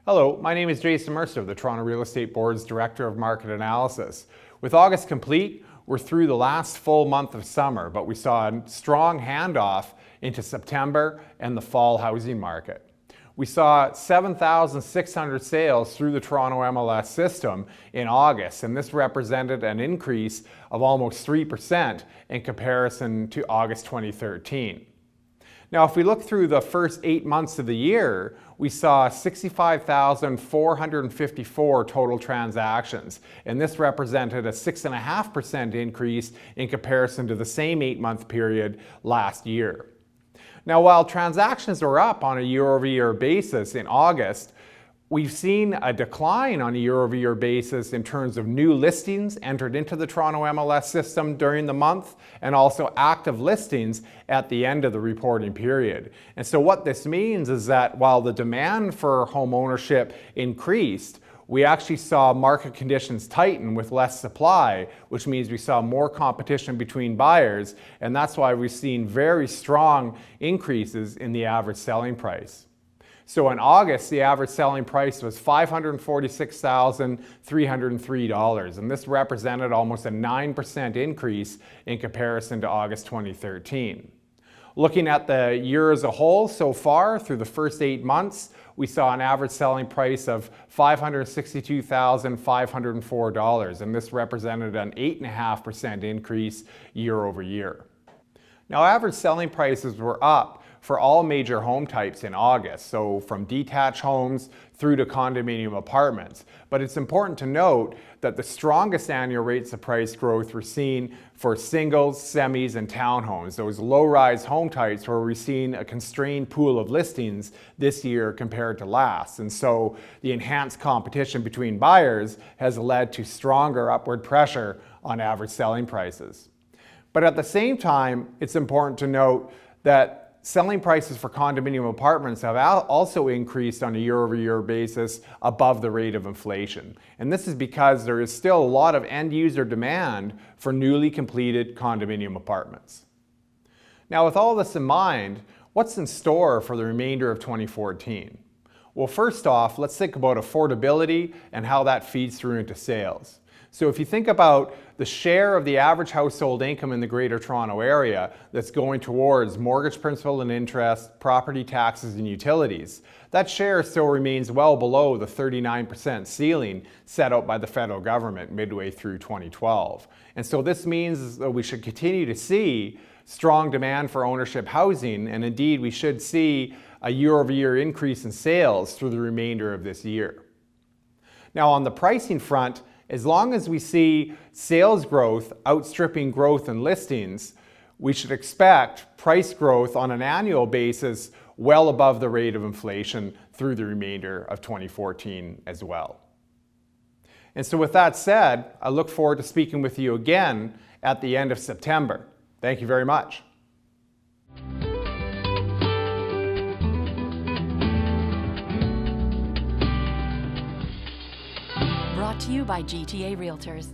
Hello, my name is Jason Mercer, the Toronto Real Estate Board's Director of Market Analysis. With August complete, we're through the last full month of summer, but we saw a strong handoff into September and the fall housing market. We saw 7,600 sales through the Toronto MLS system in August, and this represented an increase of almost 3% in comparison to August 2013. Now, if we look through the first 8 months of the year, we saw 65,454 total transactions, and this represented a 6.5% increase in comparison to the same 8-month period last year. Now, while transactions are up on a year-over-year basis in August, we've seen a decline on a year-over-year basis in terms of new listings entered into the Toronto MLS system during the month and also active listings at the end of the reporting period. And so what this means is that while the demand for home ownership increased, we actually saw market conditions tighten with less supply, which means we saw more competition between buyers, and that's why we've seen very strong increases in the average selling price. So in August, the average selling price was $546,303, and this represented almost a 9% increase in comparison to August 2013. Looking at the year as a whole so far, through the first 8 months, we saw an average selling price of $562,504, and this represented an 8.5% increase year over year. Now, average selling prices were up for all major home types in August, so from detached homes through to condominium apartments. But it's important to note that the strongest annual rates of price growth were seen for singles, semis, and townhomes, those low-rise home types where we've seen a constrained pool of listings this year compared to last. And so the enhanced competition between buyers has led to stronger upward pressure on average selling prices. But at the same time, it's important to note that selling prices for condominium apartments have also increased on a year-over-year basis above the rate of inflation. And this is because there is still a lot of end-user demand for newly completed condominium apartments. Now, with all this in mind, what's in store for the remainder of 2014? Well, first off, let's think about affordability and how that feeds through into sales. So if you think about the share of the average household income in the Greater Toronto Area that's going towards mortgage principal and interest, property taxes, and utilities, that share still remains well below the 39% ceiling set out by the federal government midway through 2012. And so this means that we should continue to see strong demand for ownership housing, and indeed we should see a year-over-year increase in sales through the remainder of this year. Now, on the pricing front, as long as we see sales growth outstripping growth in listings, we should expect price growth on an annual basis well above the rate of inflation through the remainder of 2014 as well. And so with that said, I look forward to speaking with you again at the end of September. Thank you very much. Brought to you by GTA Realtors.